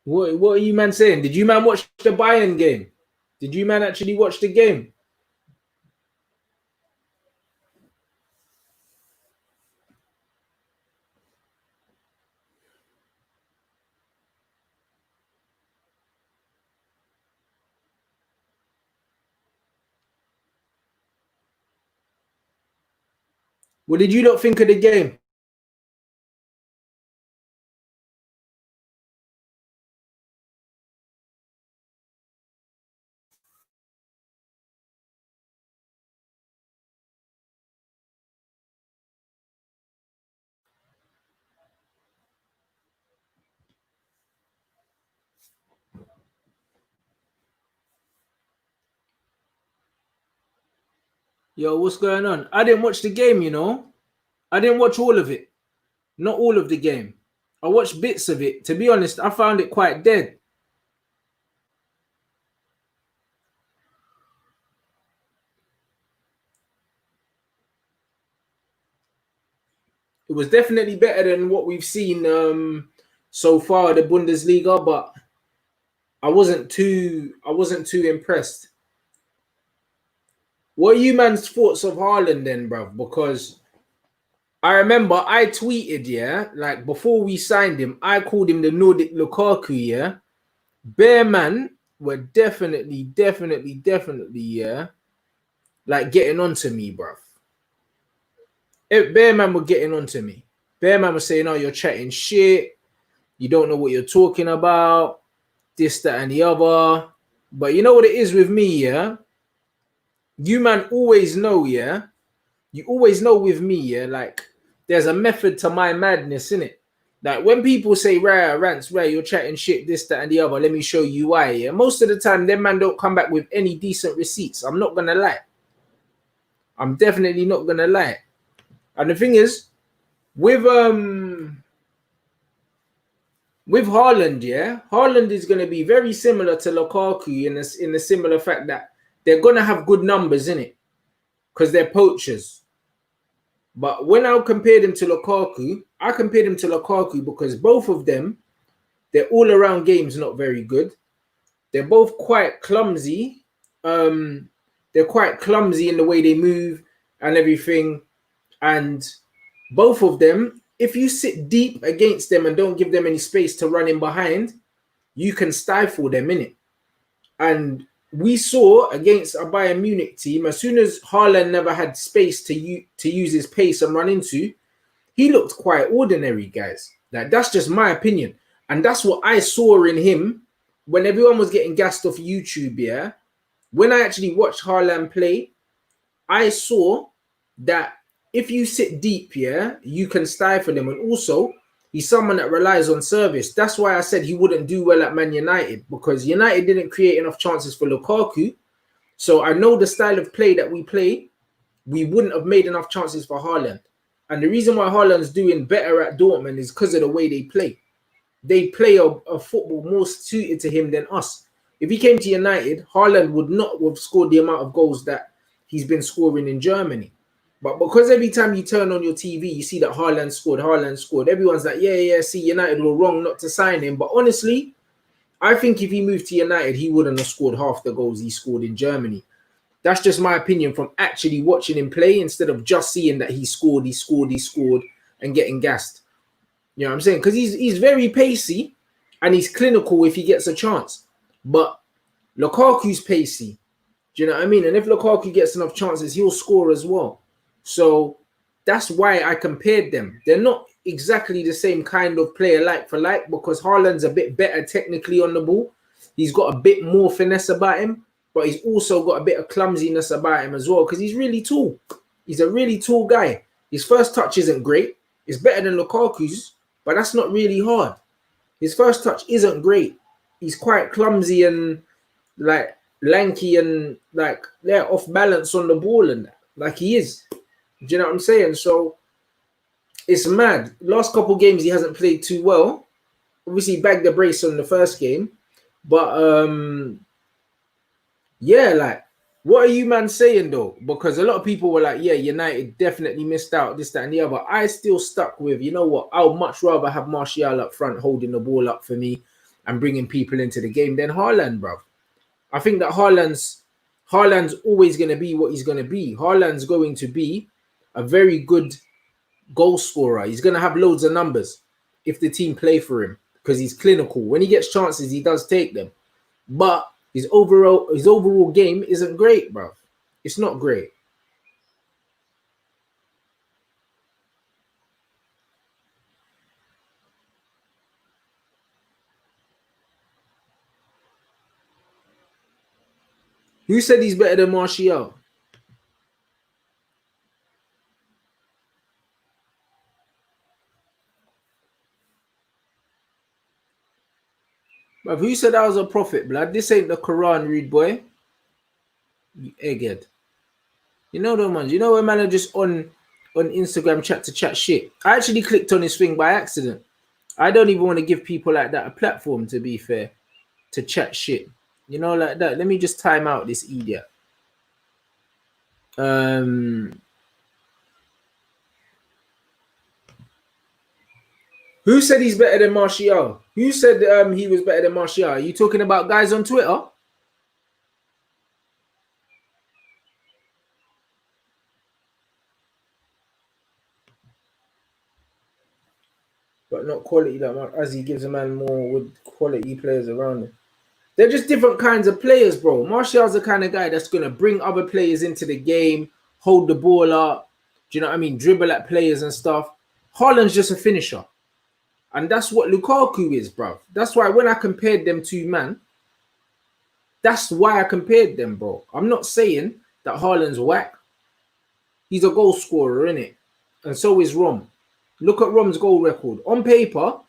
What are you man saying? Did you man watch the Bayern game? Did you man actually watch the game? What did you not think of the game? Yo, what's going on? I didn't watch the game, you know. I didn't watch all of it. Not all of the game. I watched bits of it. To be honest, I found it quite dead. It was definitely better than what we've seen so far the Bundesliga, but I wasn't too impressed. What are you man's thoughts of Haaland then, bruv? Because I remember I tweeted, yeah, like before we signed him, I called him the Nordic Lukaku, yeah. Bear man were definitely, yeah, like getting onto me, bruv. Bear man were getting onto me. Bear man was saying, "Oh, you're chatting shit. You don't know what you're talking about. This, that, and the other." But you know what it is with me, yeah. You man always know, yeah. You always know with me, yeah. Like there's a method to my madness, innit? Like when people say, Rants, you're chatting shit, this, that, and the other, let me show you why. Yeah, most of the time, them man don't come back with any decent receipts. I'm not gonna lie. I'm definitely not gonna lie. And the thing is, with with Haaland, yeah, Haaland is gonna be very similar to Lukaku in the similar fact that they're gonna have good numbers in it because they're poachers. But when I compared him to Lukaku, I compared him to Lukaku because both of them, their all-around game's not very good. They're both quite clumsy. They're quite clumsy in the way they move and everything. And both of them, if you sit deep against them and don't give them any space to run in behind, you can stifle them in it. And we saw against a Bayern Munich team, as soon as Haaland never had space to use his pace and run into, he looked quite ordinary, guys. Like that's just my opinion, and that's what I saw in him when everyone was getting gassed off YouTube. Yeah, when I actually watched Haaland play, I saw that if you sit deep, yeah, you can stifle him, and also he's someone that relies on service. That's why I said he wouldn't do well at Man United because United didn't create enough chances for Lukaku. So I know the style of play that we play, we wouldn't have made enough chances for Haaland. And the reason why Haaland's doing better at Dortmund is because of the way they play. They play a football more suited to him than us. If he came to United, Haaland would not have scored the amount of goals that he's been scoring in Germany. But because every time you turn on your TV, you see that Haaland scored. Everyone's like, yeah, see, United were wrong not to sign him. But honestly, I think if he moved to United, he wouldn't have scored half the goals he scored in Germany. That's just my opinion from actually watching him play instead of just seeing that he scored, and getting gassed. You know what I'm saying? Because he's very pacey and he's clinical if he gets a chance. But Lukaku's pacey. Do you know what I mean? And if Lukaku gets enough chances, he'll score as well. So that's why I compared them. They're not exactly the same kind of player like for like because Haaland's a bit better technically on the ball. He's got a bit more finesse about him, but he's also got a bit of clumsiness about him as well because he's really tall. He's a really tall guy. His first touch isn't great. It's better than Lukaku's, but that's not really hard. His first touch isn't great. He's quite clumsy and like lanky and like they're off balance on the ball and that. Like he is. Do you know what I'm saying? So it's mad. Last couple games he hasn't played too well. Obviously, he bagged the brace on the first game, but yeah, like what are you man saying though? Because a lot of people were like, yeah, United definitely missed out, this, that, and the other. I still stuck with, you know what? I would much rather have Martial up front holding the ball up for me and bringing people into the game than Haaland, bro. I think that Haaland's always going to be what he's going to be. Haaland's going to be a very good goal scorer. He's going to have loads of numbers if the team play for him because he's clinical. When he gets chances, he does take them. But his overall game isn't great, bro. It's not great. Who said he's better than Martial? But who said I was a prophet, blood? This ain't the Quran, rude boy. You egghead. You know them ones. You know when man are just on Instagram chat to chat shit. I actually clicked on his thing by accident. I don't even want to give people like that a platform, to be fair, to chat shit. You know, like that. Let me just time out this idiot. Who said he's better than Martial? Who said he was better than Martial? Are you talking about guys on Twitter? But not quality that much, as he gives a man more with quality players around him. They're just different kinds of players, bro. Martial's the kind of guy that's going to bring other players into the game, hold the ball up, do you know what I mean? Dribble at players and stuff. Haaland's just a finisher. And that's what Lukaku is, bro. That's why when I compared them two, man, that's why I compared them, bro. I'm not saying that Haaland's whack. He's a goal scorer, innit? And so is Rom. Look at Rom's goal record. On paper,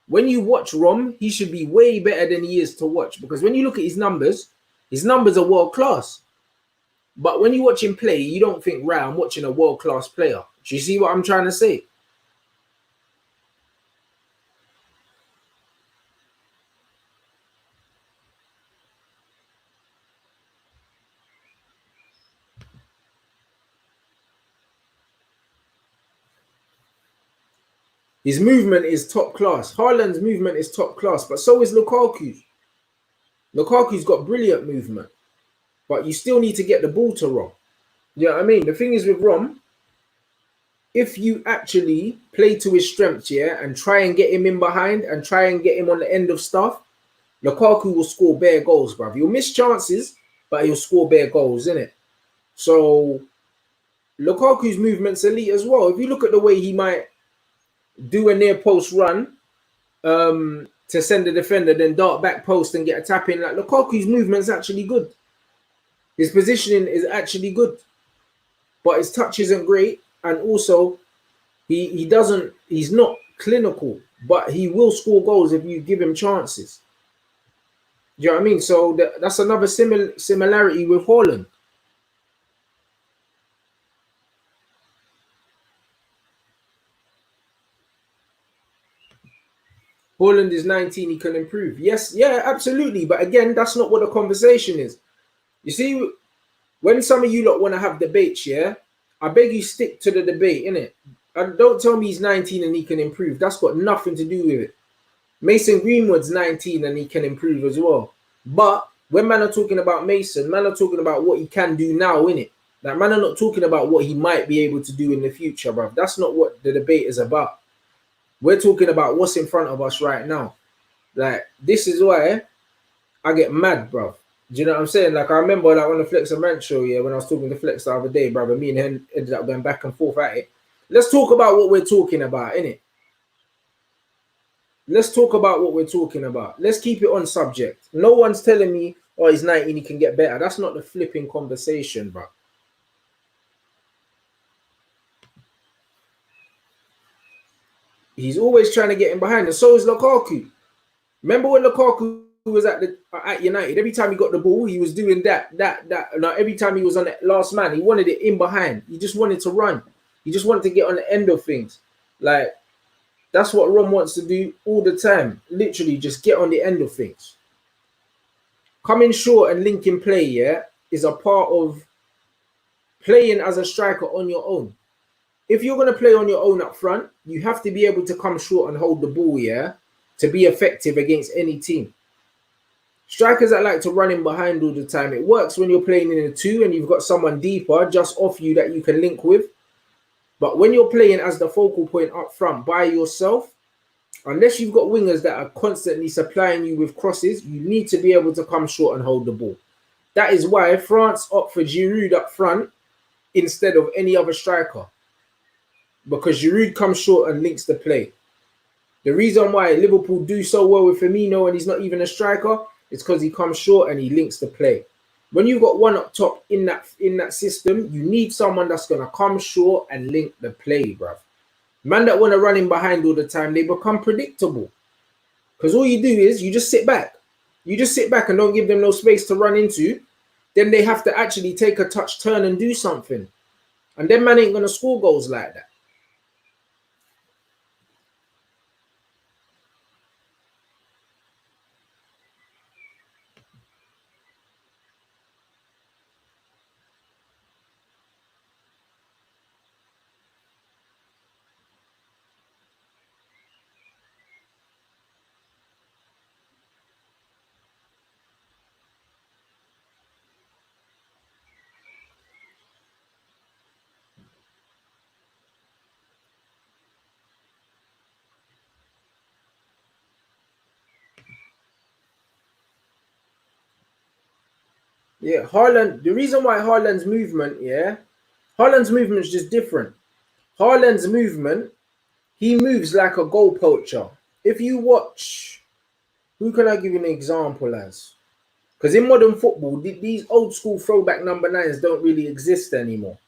when you watch Rom, he should be way better than he is to watch. Because when you look at his numbers are world class. But when you watch him play, you don't think, right, I'm watching a world class player. Do you see what I'm trying to say? His movement is top class. Haaland's movement is top class, but so is Lukaku's. Lukaku's got brilliant movement, but you still need to get the ball to Rom. You know what I mean? The thing is with Rom, if you actually play to his strengths, yeah, and try and get him in behind and try and get him on the end of stuff, Lukaku will score bare goals, bruv. He'll miss chances, but he'll score bare goals, innit? So Lukaku's movement's elite as well. If you look at the way he might do a near post run to send the defender, then dart back post and get a tap in, like Lukaku's movement's actually good. His positioning is actually good, but his touch isn't great, and also he's not clinical, but he will score goals if you give him chances. Do you know what I mean? So that's another similarity with Haaland. Haaland is 19, he can improve. Yes, yeah, absolutely. But again, that's not what the conversation is. You see, when some of you lot want to have debates, yeah, I beg you stick to the debate, innit? And don't tell me he's 19 and he can improve. That's got nothing to do with it. Mason Greenwood's 19 and he can improve as well. But when man are talking about Mason, man are talking about what he can do now, innit? Like, man are not talking about what he might be able to do in the future, bruv. That's not what the debate is about. We're talking about what's in front of us right now. Like, this is why I get mad, bruv. Do you know what I'm saying? Like, I remember like on the Flex and Rant show, yeah, when I was talking to Flex the other day, brother, me and him ended up going back and forth at it. Let's talk about what we're talking about, innit? Let's talk about what we're talking about. Let's keep it on subject. No one's telling me, oh, he's 19, he can get better. That's not the flipping conversation, bro. He's always trying to get in behind, and so is Lukaku. Remember when Lukaku was at United? Every time he got the ball, he was doing that. Now, every time he was on the last man, he wanted it in behind. He just wanted to run. He just wanted to get on the end of things. Like, that's what Ron wants to do all the time. Literally, just get on the end of things. Coming short and linking play, yeah, is a part of playing as a striker on your own. If you're going to play on your own up front, you have to be able to come short and hold the ball, yeah? to be effective against any team. Strikers that like to run in behind all the time, it works when you're playing in a two and you've got someone deeper just off you that you can link with. But when you're playing as the focal point up front by yourself, unless you've got wingers that are constantly supplying you with crosses, you need to be able to come short and hold the ball. That is why France opt for Giroud up front instead of any other striker. Because Giroud comes short and links the play. The reason why Liverpool do so well with Firmino and he's not even a striker is because he comes short and he links the play. When you've got one up top in that system, you need someone that's going to come short and link the play, bruv. Man that want to run in behind all the time, they become predictable. Because all you do is you just sit back. You just sit back and don't give them no space to run into. Then they have to actually take a touch, turn and do something. And then man ain't going to score goals like that. Yeah, Haaland, the reason why Haaland's movement is just different. Haaland's movement, he moves like a goal poacher. If you watch, who can I give you an example as? Because in modern football, these old school throwback number 9s don't really exist anymore.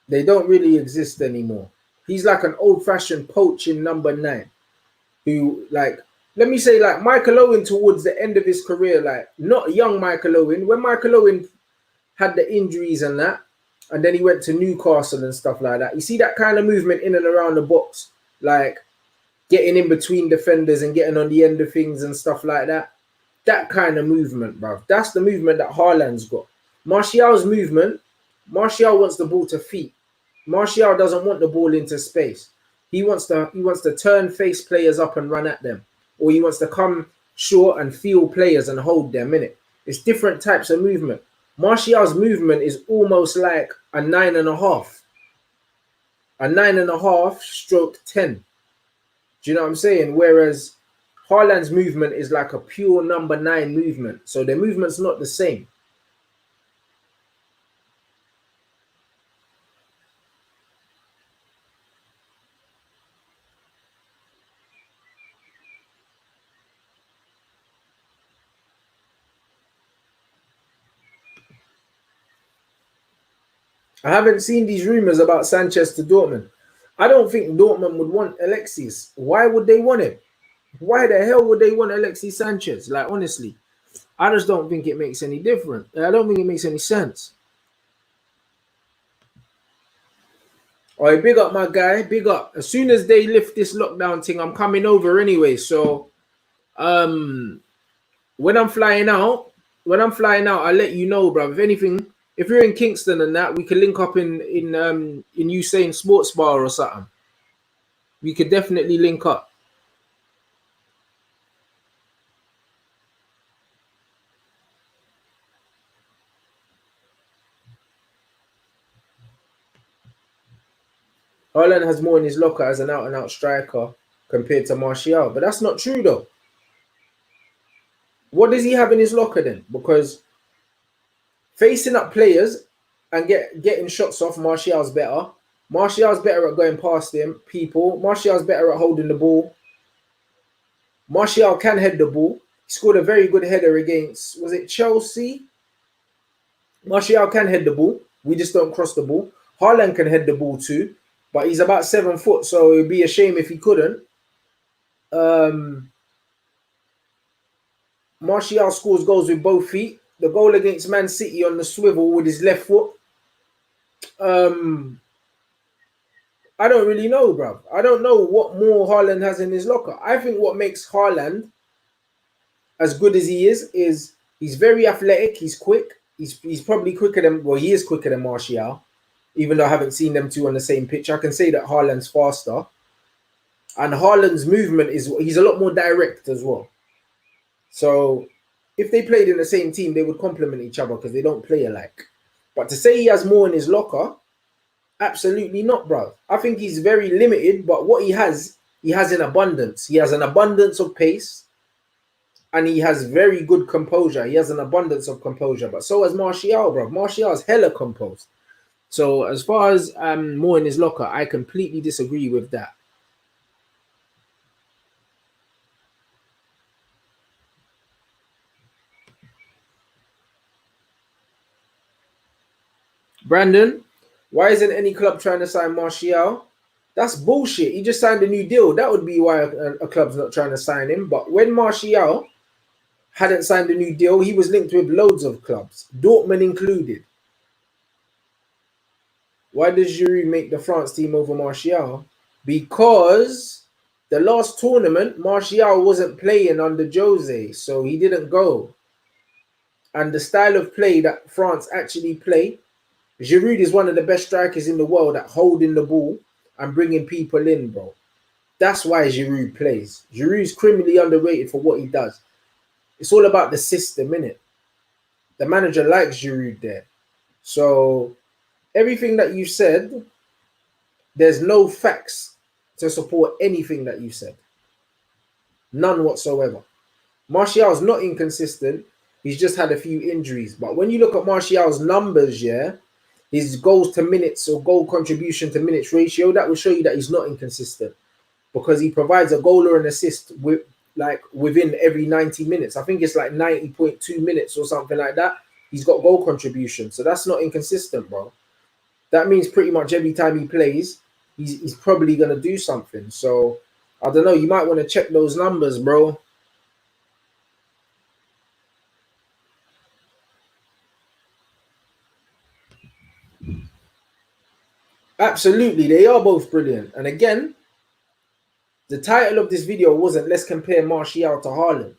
They don't really exist anymore. He's like an old-fashioned poaching number 9 who, like, let me say, like Michael Owen towards the end of his career, like not young Michael Owen, when Michael Owen had the injuries and that, and then he went to Newcastle and stuff like that. You see that kind of movement in and around the box, like getting in between defenders and getting on the end of things and stuff like that. That kind of movement, bruv. That's the movement that Haaland's got. Martial's movement, Martial wants the ball to feet. Martial doesn't want the ball into space. He wants to turn face players up and run at them. Or he wants to come short and feel players and hold them, innit? It's different types of movement. Martial's movement is almost like a 9.5. A 9.5 stroke 10. Do you know what I'm saying? Whereas Haaland's movement is like a pure number 9 movement. So their movement's not the same. I haven't seen these rumors about Sanchez to Dortmund. I don't think Dortmund would want Alexis. Why would they want him? Why the hell would they want Alexis Sanchez? Like, honestly, I just don't think it makes any difference. I don't think it makes any sense. All right, big up, my guy. Big up. As soon as they lift this lockdown thing, I'm coming over anyway. So, when I'm flying out, I'll let you know, bro. If anything, if you're in Kingston and that, we can link up in Usain Sports Bar or something. We could definitely link up. Haaland has more in his locker as an out-and-out striker compared to Martial, but that's not true though. What does he have in his locker then? Because facing up players and getting shots off, Martial's better. Martial's better at going past him, people. Martial's better at holding the ball. Martial can head the ball. He scored a very good header against, was it Chelsea? Martial can head the ball. We just don't cross the ball. Haaland can head the ball too, but he's about 7 foot, so it'd be a shame if he couldn't. Martial scores goals with both feet. The goal against Man City on the swivel with his left foot. I don't really know, bro. I don't know what more Haaland has in his locker. I think what makes Haaland as good as he is he's very athletic. He's quick. He's probably quicker than, well, he is quicker than Martial. Even though I haven't seen them two on the same pitch, I can say that Haaland's faster. And Haaland's movement is he's a lot more direct as well. So if they played in the same team, they would complement each other because they don't play alike. But to say he has more in his locker, absolutely not, bro. I think he's very limited, but what he has in abundance. He has an abundance of pace and he has very good composure. He has an abundance of composure, but so has Martial, bro. Martial is hella composed. So as far as more in his locker, I completely disagree with that. Brandon, why isn't any club trying to sign Martial? That's bullshit. He just signed a new deal. That would be why a club's not trying to sign him. But when Martial hadn't signed a new deal, he was linked with loads of clubs, Dortmund included. Why does Giroud make the France team over Martial? Because the last tournament, Martial wasn't playing under Jose, so he didn't go. And the style of play that France actually play, Giroud is one of the best strikers in the world at holding the ball and bringing people in, bro. That's why Giroud plays. Giroud is criminally underrated for what he does. It's all about the system, innit? The manager likes Giroud there. So everything that you said, there's no facts to support anything that you said. None whatsoever. Martial's not inconsistent. He's just had a few injuries. But when you look at Martial's numbers, yeah, his goals to minutes or goal contribution to minutes ratio, that will show you that he's not inconsistent because he provides a goal or an assist with like within every 90 minutes. I think it's like 90.2 minutes or something like that. He's got goal contribution. So that's not inconsistent, bro. That means pretty much every time he plays, he's probably going to do something. So I don't know. You might want to check those numbers, bro. Absolutely. They are both brilliant. And again, the title of this video wasn't let's compare Martial to Haaland.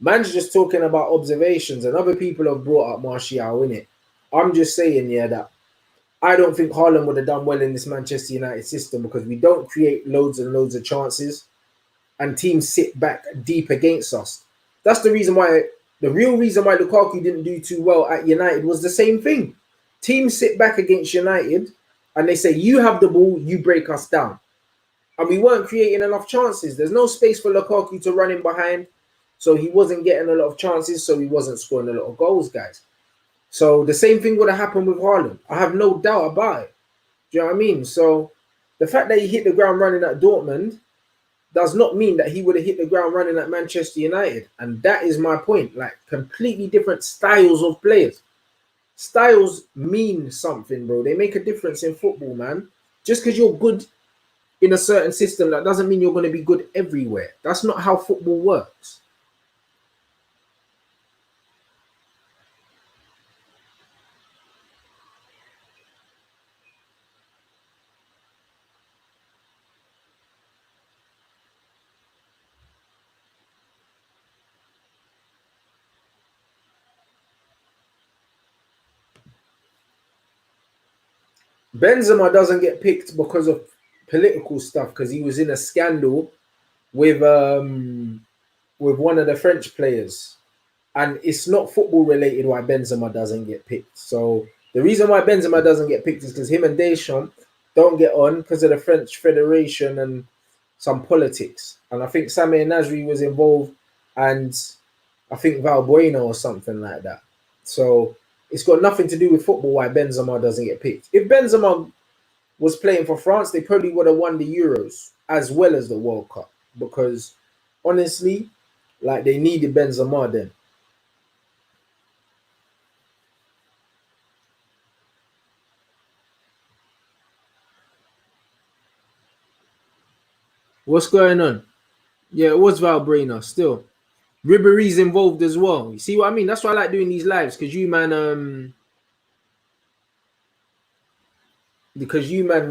Man's just talking about observations, and other people have brought up Martial in it. I'm just saying, yeah, that I don't think Haaland would have done well in this Manchester United system because we don't create loads and loads of chances, and teams sit back deep against us. That's the reason why. The real reason why Lukaku didn't do too well at United was the same thing. Teams sit back against United, and they say, "You have the ball, you break us down." And we weren't creating enough chances. There's no space for Lukaku to run in behind. So he wasn't getting a lot of chances. So he wasn't scoring a lot of goals, guys. So the same thing would have happened with Haaland. I have no doubt about it. Do you know what I mean? So the fact that he hit the ground running at Dortmund does not mean that he would have hit the ground running at Manchester United. And that is my point. Like completely different styles of players. Styles mean something, bro. They make a difference in football, man. Just because you're good in a certain system, that doesn't mean you're going to be good everywhere. That's not how football works. Benzema doesn't get picked because of political stuff because he was in a scandal with one of the French players, and it's not football related why Benzema doesn't get picked. So the reason why Benzema doesn't get picked is because him and Deschamps don't get on because of the French Federation and some politics. And I think Samir Nasri was involved, and I think Valbuena or something like that. So it's got nothing to do with football why Benzema doesn't get picked. If Benzema was playing for France, they probably would have won the Euros as well as the World Cup because honestly, like they needed Benzema then. What's going on? Yeah, it was Valbuena still. Ribery's involved as well. You see what I mean? That's why I like doing these lives because you man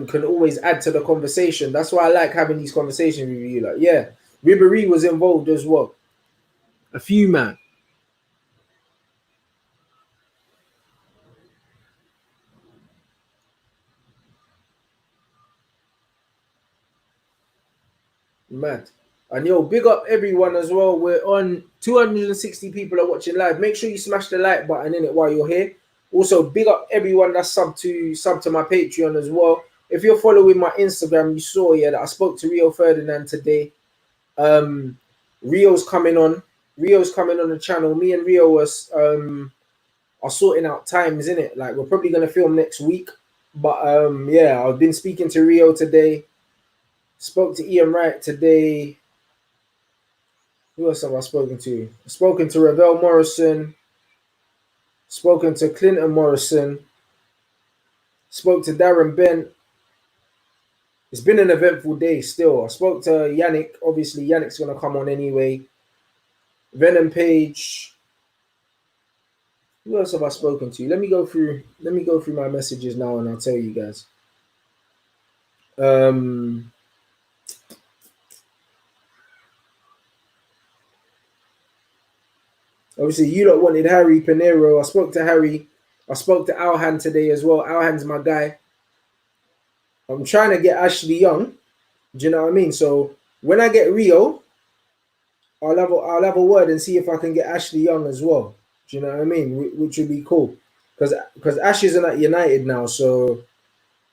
can always add to the conversation. That's why I like having these conversations with you. Like, yeah, Ribery was involved as well. A few man. Mad. And yo, big up everyone as well. We're on 260 people are watching live. Make sure you smash the like button in it while you're here. Also, big up everyone that's sub to my Patreon as well. If you're following my Instagram, you saw that I spoke to Rio Ferdinand today. Rio's coming on. Rio's coming on the channel. Me and Rio are sorting out times in it. Like we're probably gonna film next week. But yeah, I've been speaking to Rio today. Spoke to Ian Wright today. Who else have I spoken to? Spoken to Ravel Morrison. Spoken to Clinton Morrison. Spoke to Darren Bent. It's been an eventful day still. I spoke to Yannick. Obviously, Yannick's going to come on anyway. Venom Page. Who else have I spoken to? Let me go through my messages now and I'll tell you guys. Obviously, you lot wanted Harry Pinero. I spoke to Harry. I spoke to Alhan today as well. Alhan's my guy. I'm trying to get Ashley Young. Do you know what I mean? So when I get Rio, I'll have a word and see if I can get Ashley Young as well. Do you know what I mean? Which would be cool. Because Ash isn't at United now. So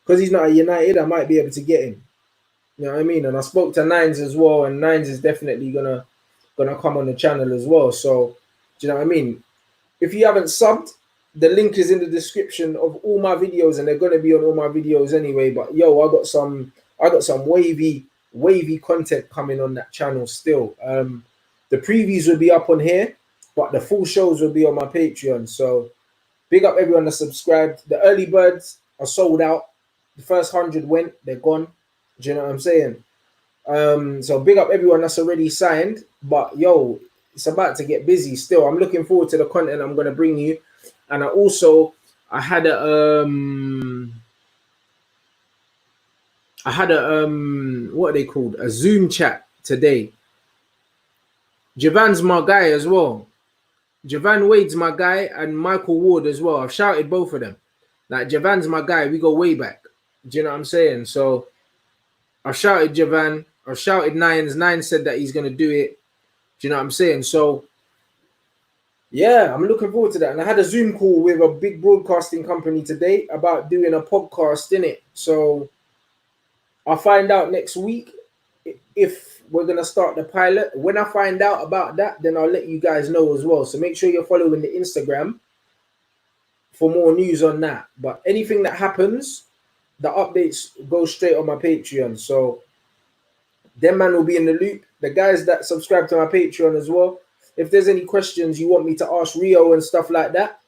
because he's not at United, I might be able to get him. You know what I mean? And I spoke to Nines as well. And Nines is definitely gonna come on the channel as well. So do you know what I mean? If you haven't subbed, the link is in the description of all my videos, and they're gonna be on all my videos anyway. But yo, I got some wavy content coming on that channel still. The previews will be up on here, but the full shows will be on my Patreon. So big up everyone that subscribed. The early birds are sold out. The first 100 went, they're gone. Do you know what I'm saying? So big up everyone that's already signed. But yo, it's about to get busy still. I'm looking forward to the content I'm gonna bring you. And I had a what are they called? A Zoom chat today. Javan's my guy as well. Javan Wade's my guy and Michael Ward as well. I've shouted both of them. Like Javan's my guy. We go way back. Do you know what I'm saying? So I've shouted Javan. I've shouted Nines. Nines said that he's gonna do it. Do you know what I'm saying? So yeah, I'm looking forward to that. And I had a Zoom call with a big broadcasting company today about doing a podcast in it. So I'll find out next week if we're going to start the pilot. When I find out about that, then I'll let you guys know as well. So make sure you're following the Instagram for more news on that. But anything that happens, the updates go straight on my Patreon. So them man will be in the loop. The guys that subscribe to my Patreon as well. If there's any questions you want me to ask Rio and stuff like that,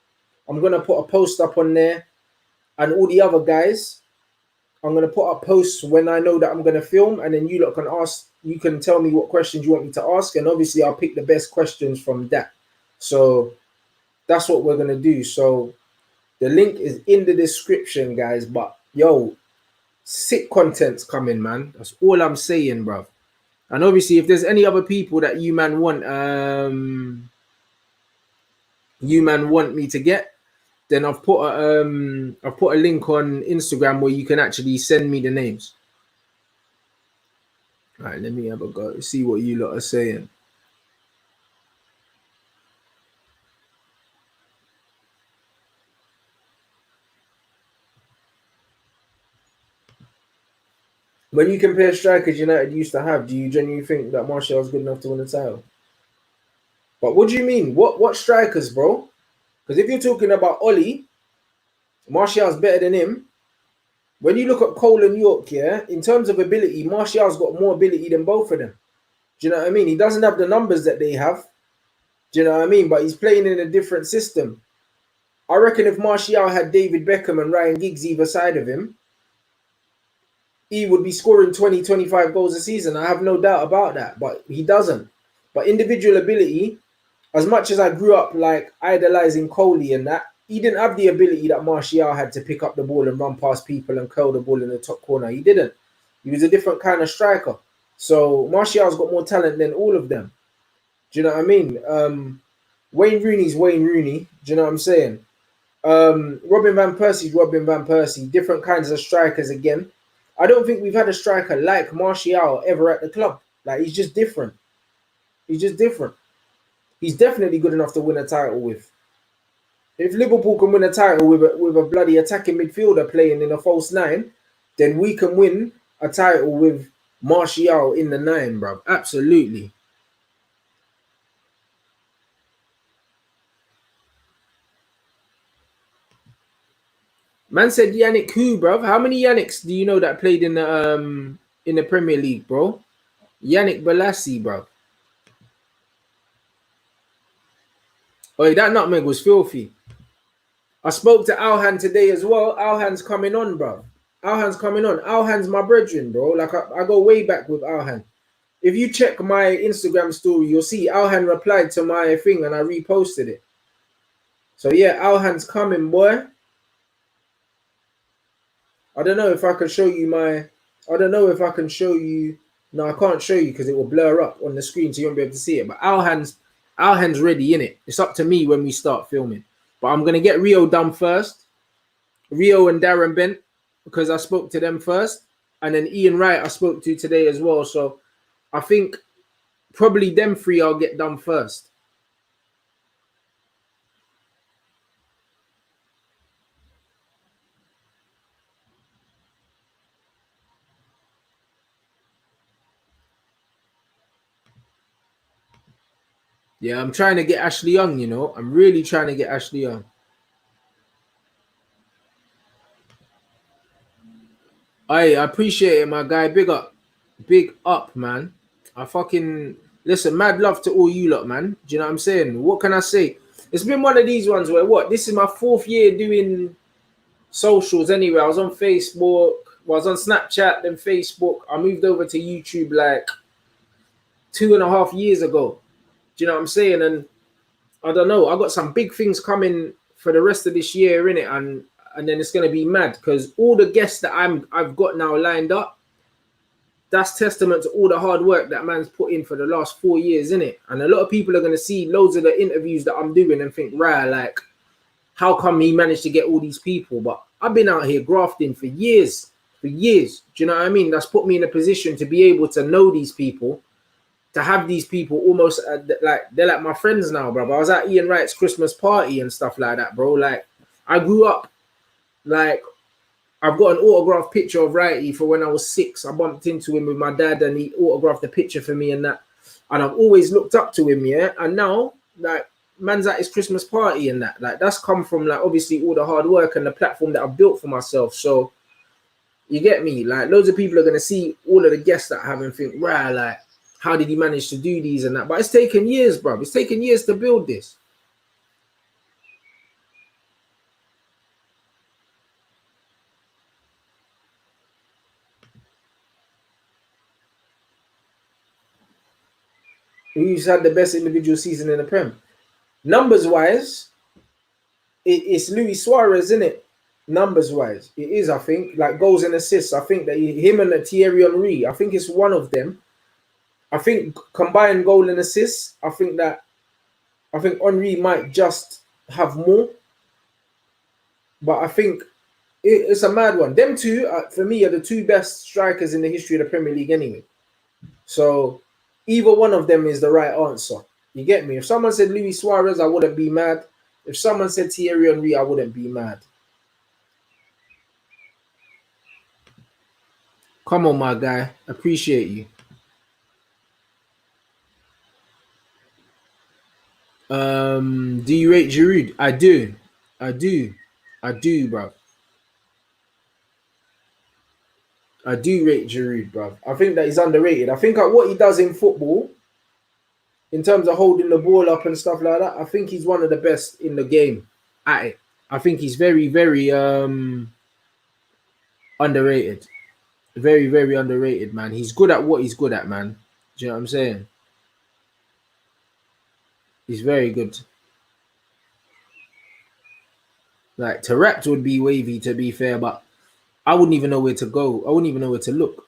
I'm going to put a post up on there. And all the other guys, I'm going to put up posts when I know that I'm going to film. And then you lot can ask, you can tell me what questions you want me to ask. And obviously, I'll pick the best questions from that. So that's what we're going to do. So the link is in the description, guys. But yo, sick content's coming, man. That's all I'm saying, bruv. And obviously, if there's any other people that you man want me to get, then I've put a link on Instagram where you can actually send me the names. All right, let me have a go. See what you lot are saying. When you compare strikers United used to have, do you genuinely think that Martial's good enough to win the title? But what do you mean? What strikers, bro? Because if you're talking about Oli, Martial's better than him. When you look at Cole and York, yeah, in terms of ability, Martial's got more ability than both of them. Do you know what I mean? He doesn't have the numbers that they have. Do you know what I mean? But he's playing in a different system. I reckon if Martial had David Beckham and Ryan Giggs either side of him, he would be scoring 20, 25 goals a season. I have no doubt about that, but he doesn't. But individual ability, as much as I grew up like idolizing Coley and that, he didn't have the ability that Martial had to pick up the ball and run past people and curl the ball in the top corner. He didn't. He was a different kind of striker. So Martial's got more talent than all of them. Do you know what I mean? Wayne Rooney's Wayne Rooney. Do you know what I'm saying? Robin Van Persie's Robin Van Persie. Different kinds of strikers again. I don't think we've had a striker like Martial ever at the club. Like he's just different. He's just different. He's definitely good enough to win a title with. If Liverpool can win a title with a bloody attacking midfielder playing in a false nine, then we can win a title with Martial in the nine, bro. Absolutely. Man said Yannick who, bro? How many Yannicks do you know that played in the Premier League, bro? Yannick Balassi, bro. Oh, that nutmeg was filthy. I spoke to Alhan today as well. Alhan's coming on, bro. Alhan's coming on. Alhan's my brethren, bro. Like I go way back with Alhan. If you check my Instagram story, you'll see Alhan replied to my thing and I reposted it. So yeah, Alhan's coming, boy. I don't know if I can show you my. I don't know if I can show you. No, I can't show you because it will blur up on the screen, so you won't be able to see it. But Alhan's ready in it. It's up to me when we start filming. But I'm gonna get Rio done first. Rio and Darren Bent because I spoke to them first, and then Ian Wright I spoke to today as well. So I think probably them three I'll get done first. Yeah, I'm trying to get Ashley Young, you know. I'm really trying to get Ashley Young. I appreciate it, my guy. Big up. Big up, man. I fucking listen, mad love to all you lot, man. Do you know what I'm saying? What can I say? It's been one of these ones where this is my 4th year doing socials anyway. I was on Facebook, I was on Snapchat, then Facebook. I moved over to YouTube like 2.5 years ago. Do you know what I'm saying? And I don't know. I got some big things coming for the rest of this year, innit? And then it's gonna be mad because all the guests that I've got now lined up, that's testament to all the hard work that man's put in for the last 4 years, innit? And a lot of people are gonna see loads of the interviews that I'm doing and think, right, like, how come he managed to get all these people? But I've been out here grafting for years. For years. Do you know what I mean? That's put me in a position to be able to know these people, to have these people almost like they're like my friends now, bro. I was at Ian Wright's Christmas party and stuff like that, bro. Like I grew up, like I've got an autographed picture of Wrighty for when I was 6. I bumped into him with my dad and he autographed the picture for me and that. And I've always looked up to him, yeah. And now, like, man's at his Christmas party and that. Like, that's come from, like, obviously all the hard work and the platform that I've built for myself. So, you get me? Like, loads of people are going to see all of the guests that I have and think, right, like, how did he manage to do these and that? But it's taken years, bro. It's taken years to build this. Who's had the best individual season in the Prem? Numbers wise, it's Luis Suarez, isn't it? Numbers wise, it is. I think like goals and assists. I think that him and Thierry Henry. I think it's one of them. I think combined goal and assists. I think Henry might just have more, but I think it's a mad one. Them two, for me, are the two best strikers in the history of the Premier League, anyway. So either one of them is the right answer. You get me? If someone said Luis Suarez, I wouldn't be mad. If someone said Thierry Henry, I wouldn't be mad. Come on, my guy. Appreciate you. Do you rate Giroud? I do. I do. I do, bro. I do rate Giroud, bro. I think that he's underrated. I think what he does in football, in terms of holding the ball up and stuff like that, I think he's one of the best in the game at it. I think he's very, very underrated. Very, very underrated, man. He's good at what he's good at, man. Do you know what I'm saying? He's very good. Like Tarap's would be wavy to be fair, but I wouldn't even know where to go. I wouldn't even know where to look.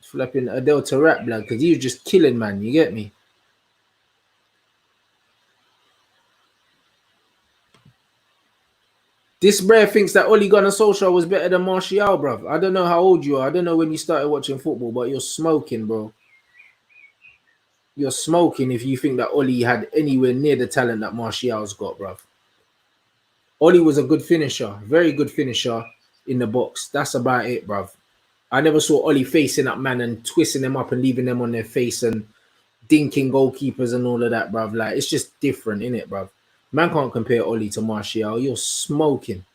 Flipping Adel Tarap, blood, because he was just killing, man. You get me? This bro thinks that Ole Gunnar Solskjaer was better than Martial, bro. I don't know how old you are. I don't know when you started watching football, but you're smoking, bro. You're smoking if you think that Oli had anywhere near the talent that Martial's got, bruv. Oli was a good finisher, very good finisher in the box. That's about it, bruv. I never saw Oli facing that man and twisting them up and leaving them on their face and dinking goalkeepers and all of that, bruv. Like, it's just different, innit, bruv? Man can't compare Oli to Martial. You're smoking.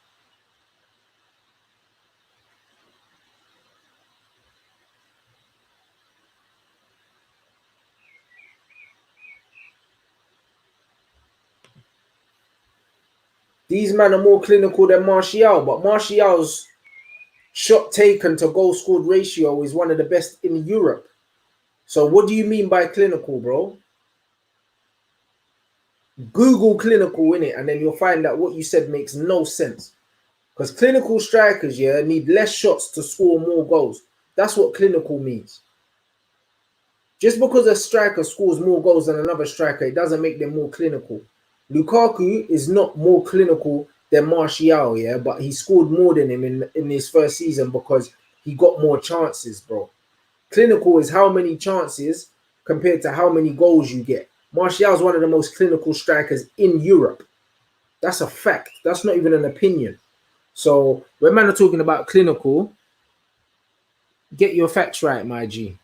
These men are more clinical than Martial, but Martial's shot taken to goal scored ratio is one of the best in Europe. So what do you mean by clinical, bro? Google clinical in it, and then you'll find that what you said makes no sense. Because clinical strikers, yeah, need less shots to score more goals. That's what clinical means. Just because a striker scores more goals than another striker, it doesn't make them more clinical. Lukaku is not more clinical than Martial, yeah, but he scored more than him in his first season because he got more chances, bro. Clinical is how many chances compared to how many goals you get. Martial is one of the most clinical strikers in Europe. That's a fact. That's not even an opinion. So when man are talking about clinical, get your facts right, my G.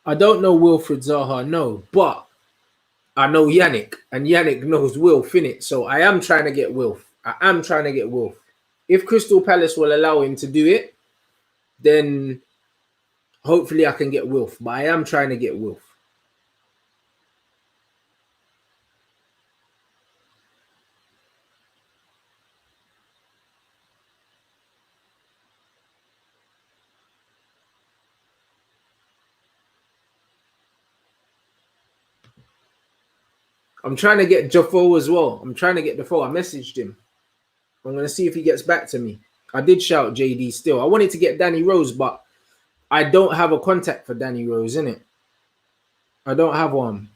I don't know Wilfred Zaha, no, but I know Yannick, and Yannick knows Wilf, innit? So I am trying to get Wilf. I am trying to get Wilf. If Crystal Palace will allow him to do it, then hopefully I can get Wilf. But I am trying to get Wilf. I'm trying to get Jafo as well. I'm trying to get Jafo. I messaged him. I'm going to see if he gets back to me. I did shout JD still. I wanted to get Danny Rose, but I don't have a contact for Danny Rose, innit? I don't have one.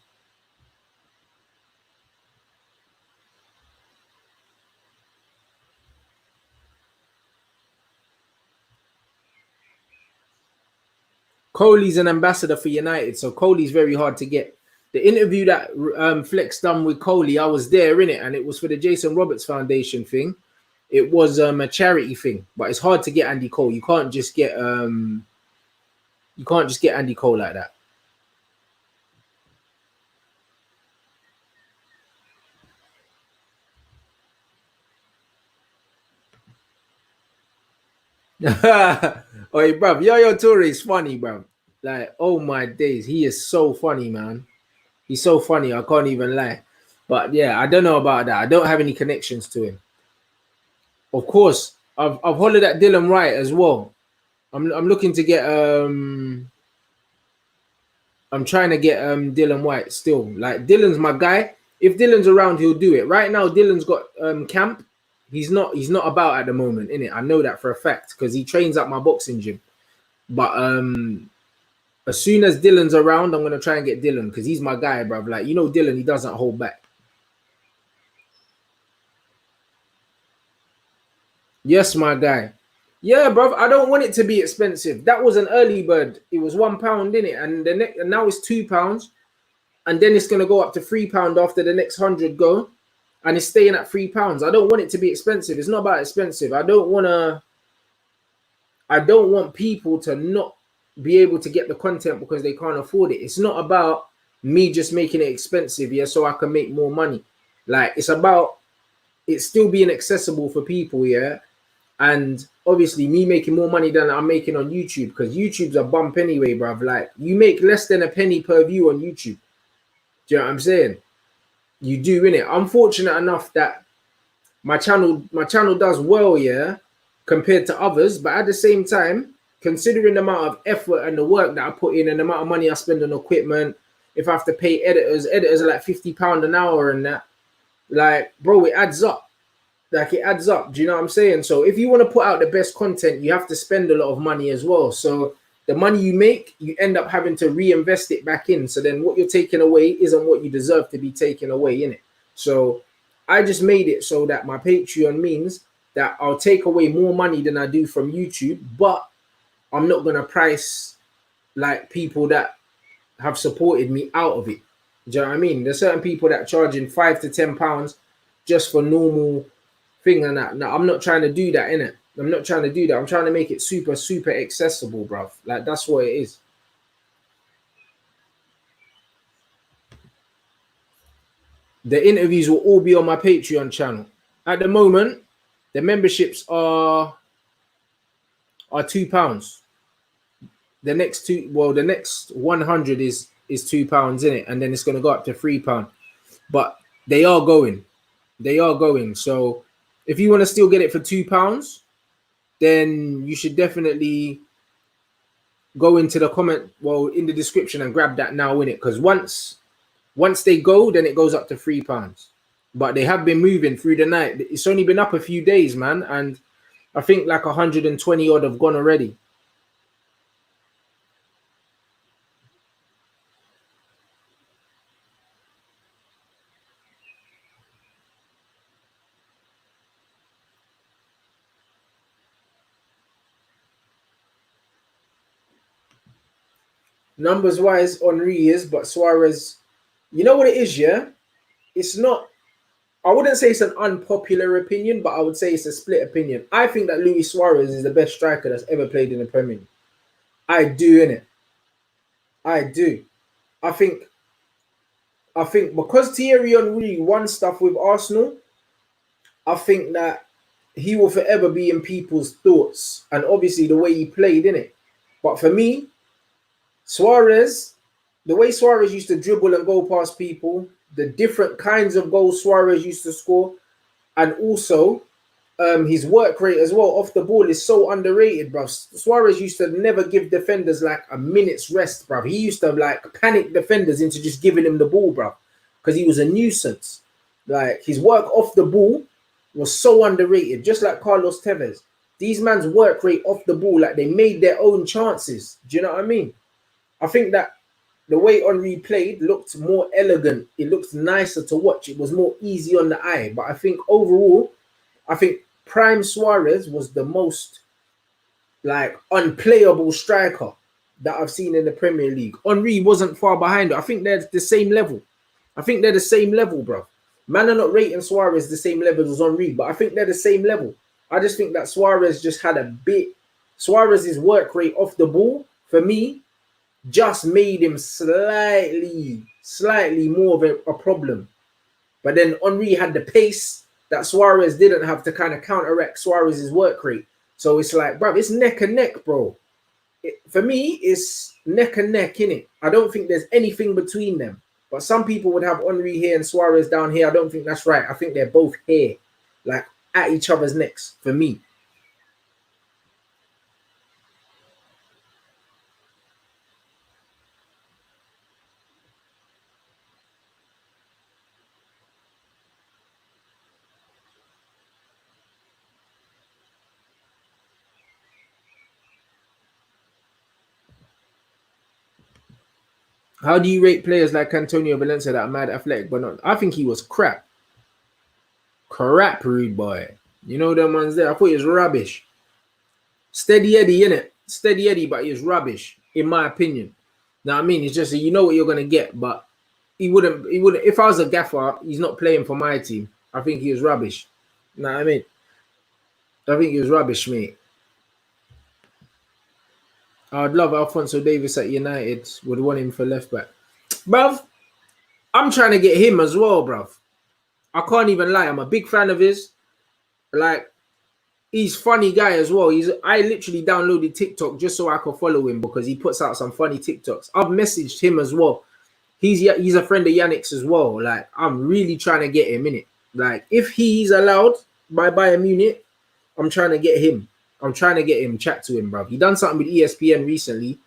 Coley's an ambassador for United, so Coley's very hard to get. The interview that Flex done with Coley, I was there in it, and it was for the Jason Roberts Foundation thing. It was a charity thing, but it's hard to get Andy Cole. You can't just get Andy Cole like that. Oh, hey, bruv, Yaya Toure is funny, bruv. Like, oh my days, he is so funny, man. He's so funny, I can't even lie. But yeah, I don't know about that. I don't have any connections to him. Of course, I've hollered at Dylan Wright as well. I'm looking to get I'm trying to get Dylan White still. Like, Dylan's my guy. If Dylan's around, he'll do it. Right now, Dylan's got camp. He's not about at the moment, innit? I know that for a fact because he trains at my boxing gym. But as soon as Dylan's around, I'm gonna try and get Dylan because he's my guy, bruv. Like, you know, Dylan, he doesn't hold back. Yes, my guy. Yeah, bruv. I don't want it to be expensive. That was an early bird. It was £1, in it, and and now it's £2, and then it's gonna go up to £3 after the next 100 go, and it's staying at £3. I don't want it to be expensive. It's not about expensive. I don't want people to not be able to get the content because they can't afford it. It's not about me just making it expensive, yeah, so I can make more money. Like, it's about it still being accessible for people, yeah. And obviously me making more money than I'm making on YouTube, because YouTube's a bump anyway, bruv. Like, you make less than a penny per view on YouTube. Do you know what I'm saying? You do, innit? I'm fortunate enough that my channel does well, yeah, compared to others, but at the same time, considering the amount of effort and the work that I put in and the amount of money I spend on equipment, if I have to pay editors are like £50 an hour and that, like, bro, it adds up. Like, it adds up. Do you know what I'm saying? So if you want to put out the best content, you have to spend a lot of money as well. So the money you make, you end up having to reinvest it back in. So then what you're taking away isn't what you deserve to be taken away, innit? So I just made it so that my Patreon means that I'll take away more money than I do from YouTube, but I'm not going to price like people that have supported me out of it. Do you know what I mean? There's certain people that are charging £5 to £10 just for normal thing and that. No, I'm not trying to do that, innit? I'm not trying to do that. I'm trying to make it super, super accessible, bruv. Like, that's what it is. The interviews will all be on my Patreon channel. At the moment, the memberships are £2. The next 100 is £2 in it, and then it's going to go up to £3. But they are going. So if you want to still get it for £2, then you should definitely go into the in the description and grab that now, in it, because once they go, then it goes up to £3. But they have been moving through the night. It's only been up a few days, man, and I think like 120 odd have gone already. Numbers wise, Henry is, but Suarez, you know what it is, yeah? It's not, I wouldn't say it's an unpopular opinion, but I would say it's a split opinion. I think that Luis Suarez is the best striker that's ever played in the Premier League. I do, innit? I do. I think because Thierry Henry won stuff with Arsenal, I think that he will forever be in people's thoughts, and obviously the way he played, innit? But for me, Suarez, the way Suarez used to dribble and go past people, the different kinds of goals Suarez used to score, and also his work rate as well off the ball is so underrated, bro. Suarez used to never give defenders like a minute's rest, bro. He used to like panic defenders into just giving him the ball, bro, because he was a nuisance. Like, his work off the ball was so underrated, just like Carlos Tevez. These man's work rate off the ball, like, they made their own chances. Do you know what I mean? I think that the way Henry played looked more elegant. It looked nicer to watch. It was more easy on the eye. But I think overall, I think prime Suarez was the most like unplayable striker that I've seen in the Premier League. Henry wasn't far behind it. I think they're the same level. Bro. Man are not rating Suarez the same level as Henry, but I think they're the same level. I just think that Suarez just had a bit. Suarez's work rate off the ball, for me, just made him slightly more of a problem. But then Henry had the pace that Suarez didn't have to kind of counteract Suarez's work rate. So it's like, bro, it's neck and neck, bro. For me, it's neck and neck, innit? I don't think there's anything between them. But some people would have Henry here and Suarez down here. I don't think that's right. I think they're both here, like at each other's necks, for me. How do you rate players like Antonio Valencia that are mad athletic but not? I think he was crap. Crap, rude boy. You know them ones there? I thought he was rubbish. Steady Eddie, innit? Steady Eddie, but he was rubbish, in my opinion. Now, I mean, it's just, you know what you're going to get, but he wouldn't, if I was a gaffer, he's not playing for my team. I think he was rubbish. You know what I mean? I think he was rubbish, mate. I'd love Alphonso Davies at United. Would want him for left back. Bruv, I'm trying to get him as well, bruv. I can't even lie. I'm a big fan of his. Like, he's funny guy as well. I literally downloaded TikTok just so I could follow him because he puts out some funny TikToks. I've messaged him as well. He's a friend of Yannick's as well. Like, I'm really trying to get him in it. Like, if he's allowed by Bayern Munich, I'm trying to get him. I'm trying to get him chat to him, bro. He done something with ESPN recently.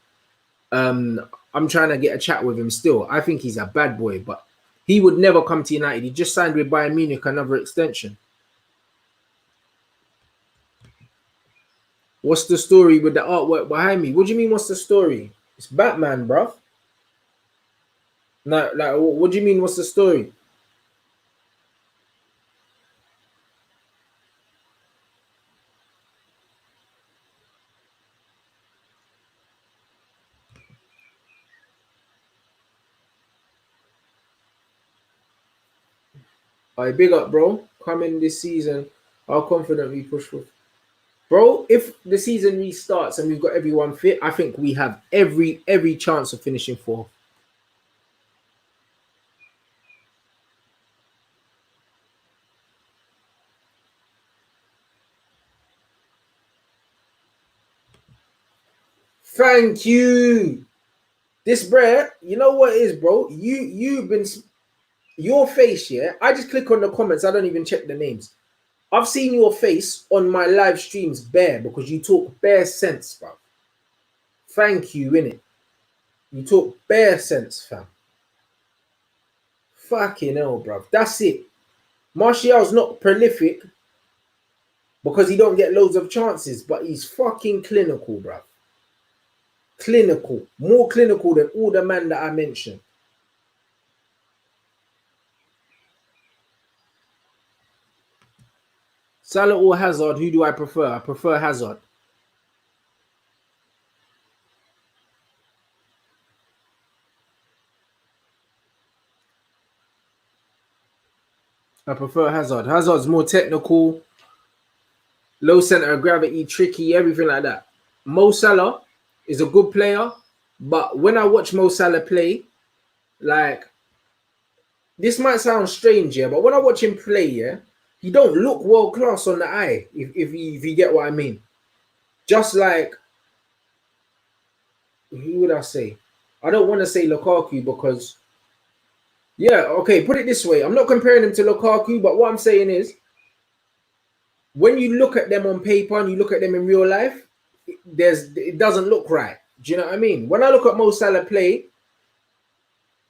I'm trying to get a chat with him still. I think he's a bad boy, but he would never come to United. He just signed with Bayern Munich another extension. What's the story with the artwork behind me? What do you mean? What's the story? It's Batman, bro. No, like, what do you mean? What's the story? All right, big up, bro. Coming this season, how confident we push for. Bro, if the season restarts and we've got everyone fit, I think we have every chance of finishing fourth. Thank you. This bro, you know what it is, bro? You've been your face, yeah. I just click on the comments. I don't even check the names. I've seen your face on my live streams bare because you talk bare sense, bro. Thank you, innit? You talk bare sense, fam. Fucking hell, bro. That's it. Martial's not prolific because he don't get loads of chances, but he's fucking clinical, bro. Clinical. More clinical than all the man that I mentioned. Salah or Hazard, who do I prefer? I prefer Hazard. I prefer Hazard. Hazard's more technical, low center of gravity, tricky, everything like that. Mo Salah is a good player, but when I watch Mo Salah play, like, this might sound strange, yeah, but when I watch him play, yeah, he don't look world class on the eye, if you get what I mean. Just like, who would I say? I don't want to say Lukaku because, yeah, okay, put it this way. I'm not comparing him to Lukaku, but what I'm saying is, when you look at them on paper and you look at them in real life, it doesn't look right. Do you know what I mean? When I look at Mo Salah play,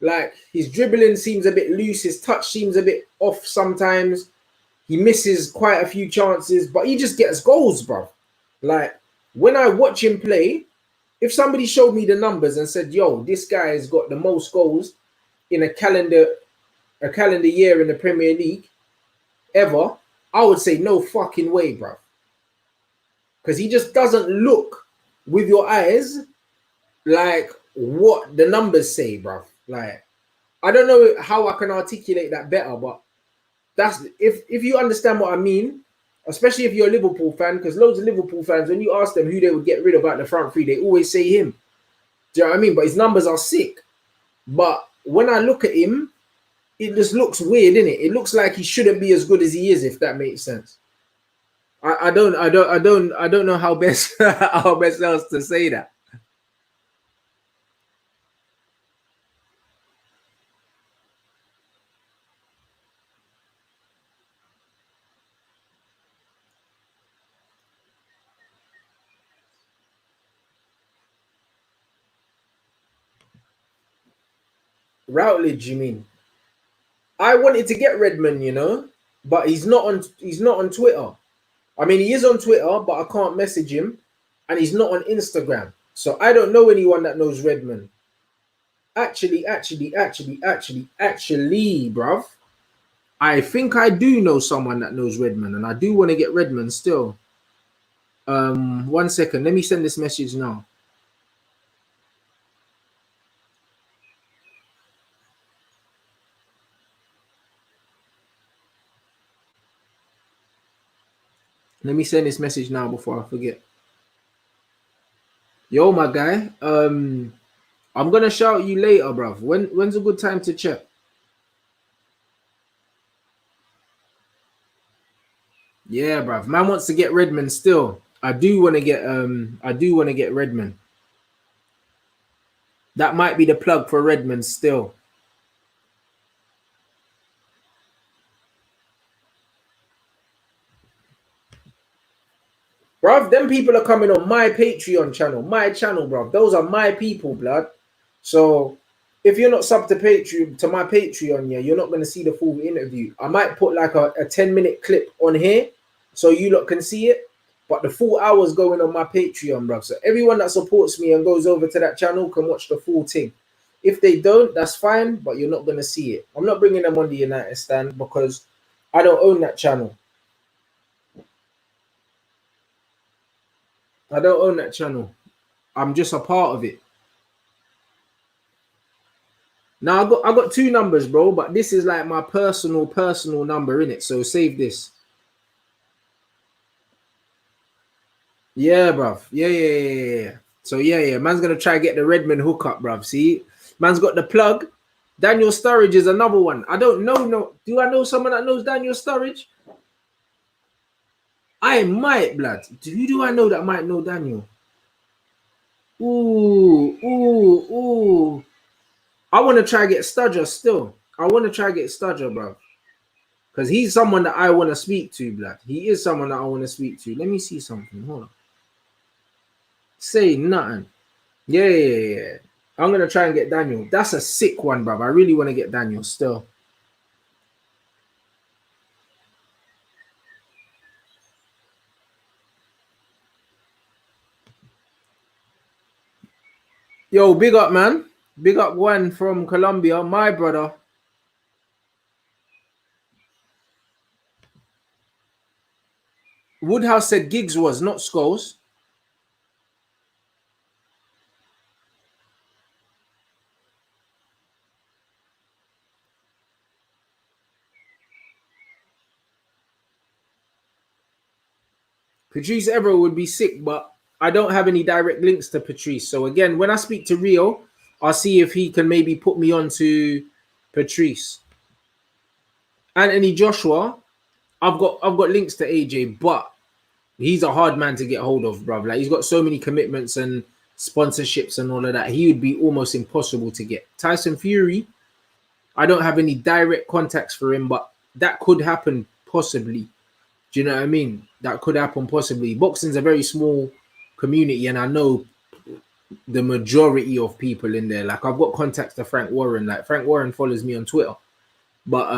like, his dribbling seems a bit loose, his touch seems a bit off sometimes. He misses quite a few chances, but he just gets goals, bro. Like, when I watch him play, if somebody showed me the numbers and said, "Yo, this guy has got the most goals in a calendar year in the Premier League ever," I would say no fucking way, bro. Because he just doesn't look with your eyes like what the numbers say, bro. Like, I don't know how I can articulate that better, but that's if you understand what I mean, especially if you're a Liverpool fan, because loads of Liverpool fans, when you ask them who they would get rid of out the front three, they always say him. Do you know what I mean? But his numbers are sick. But when I look at him, it just looks weird, innit? It looks like he shouldn't be as good as he is, if that makes sense. I don't know how best how best else to say that. Routledge, you mean? I wanted to get Redmond, but he's not on Twitter. I mean, he is on Twitter, but I can't message him, and he's not on Instagram. So I don't know anyone that knows Redmond. Actually, bruv, I think I do know someone that knows Redmond, and I do want to get Redmond still. 1 second. Let me send this message now. Let me send this message now before I forget. Yo, my guy. I'm gonna shout you later, bruv. When's a good time to check? Yeah, bruv. Man wants to get Redmond still. I do want to get Redmond. That might be the plug for Redmond still. Bruv, them people are coming on my Patreon channel, my channel, bruv. Those are my people, blood. So if you're not sub to Patreon, to my Patreon, yeah, you're not going to see the full interview. I might put like a 10-minute clip on here so you lot can see it. But the full hour's going on my Patreon, bruv. So everyone that supports me and goes over to that channel can watch the full thing. If they don't, that's fine, but you're not going to see it. I'm not bringing them on the United Stand because I don't own that channel. I don't own that channel. I'm just a part of it. Now I got two numbers, bro, but this is like my personal number in it. So save this. Yeah, bruv. Yeah. So yeah. Man's gonna try get the Redmond hookup, bruv. See, man's got the plug. Daniel Sturridge is another one. I don't know. No, do I know someone that knows Daniel Sturridge? I might, blood. Who do I know that might know Daniel? Ooh. I want to try get Studger still. I want to try get Studger, bro. Because he's someone that I want to speak to, blood. He is someone that I want to speak to. Let me see something. Hold on. Say nothing. Yeah. I'm going to try and get Daniel. That's a sick one, bro. I really want to get Daniel still. Yo, big up, man. Big up one from Colombia, my brother. Woodhouse said Giggs was, not Scholes. Patrice Evra would be sick, but I don't have any direct links to Patrice. So again, when I speak to Rio, I'll see if he can maybe put me on to Patrice. Anthony Joshua, I've got links to AJ, but he's a hard man to get hold of, bruv. Like he's got so many commitments and sponsorships and all of that. He would be almost impossible to get. Tyson Fury, I don't have any direct contacts for him, but that could happen possibly. Do you know what I mean? That could happen possibly. Boxing's a very small community, and I know the majority of people in there. Like I've got contacts to Frank Warren. Like Frank Warren follows me on Twitter. But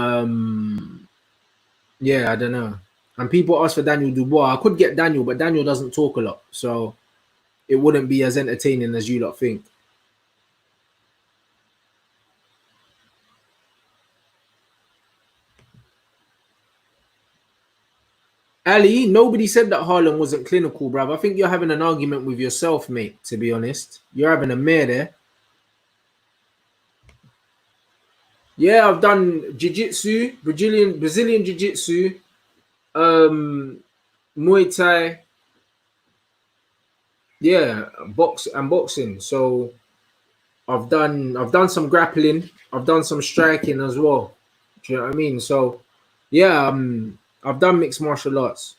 yeah, I don't know. And people ask for Daniel Dubois. I could get Daniel, but Daniel doesn't talk a lot. So it wouldn't be as entertaining as you lot think. Ali, nobody said that Haaland wasn't clinical, bruv. I think you're having an argument with yourself, mate, to be honest. You're having a mare there. Yeah, I've done jiu-jitsu, Brazilian jiu-jitsu, Muay Thai. Yeah, boxing. So I've done some grappling. I've done some striking as well. Do you know what I mean? So yeah, I've done mixed martial arts.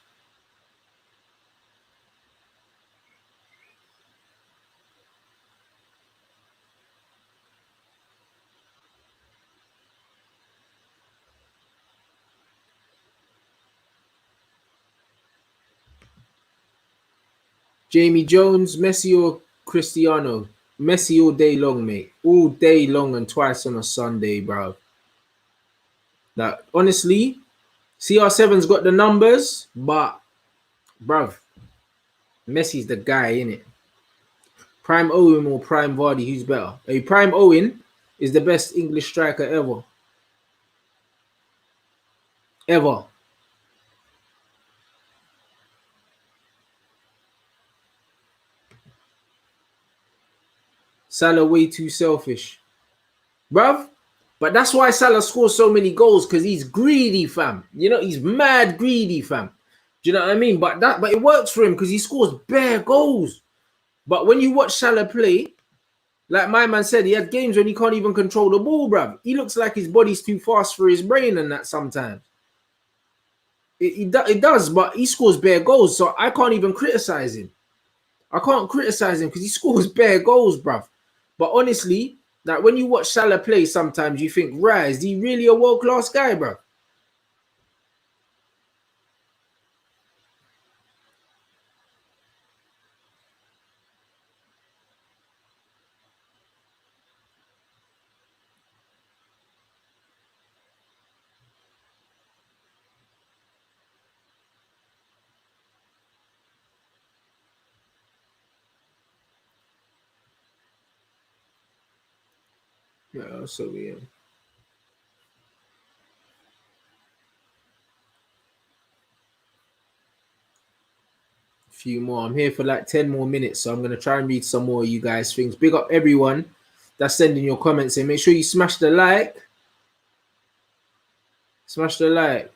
Jamie Jones, Messi or Cristiano? Messi all day long, mate. All day long and twice on a Sunday, bro. Like honestly, CR7's got the numbers, but bruv, Messi's the guy, innit? Prime Owen or Prime Vardy, who's better? Hey, Prime Owen is the best English striker ever. Ever. Salah way too selfish. Bruv, but that's why Salah scores so many goals, because he's greedy, fam. You know, he's mad greedy, fam. Do you know what I mean? But it works for him because he scores bare goals. But when you watch Salah play, like my man said, he had games when he can't even control the ball, bruv. He looks like his body's too fast for his brain and that sometimes. It does, but he scores bare goals, so I can't even criticize him. I can't criticize him because he scores bare goals, bruv. But honestly, like when you watch Salah play, sometimes you think, right, is he really a world-class guy, bruv? Yeah, so yeah. Few more. I'm here for like 10 more minutes, so I'm gonna try and read some more of you guys' things. Big up everyone that's sending your comments in. Make sure you smash the like. Smash the like.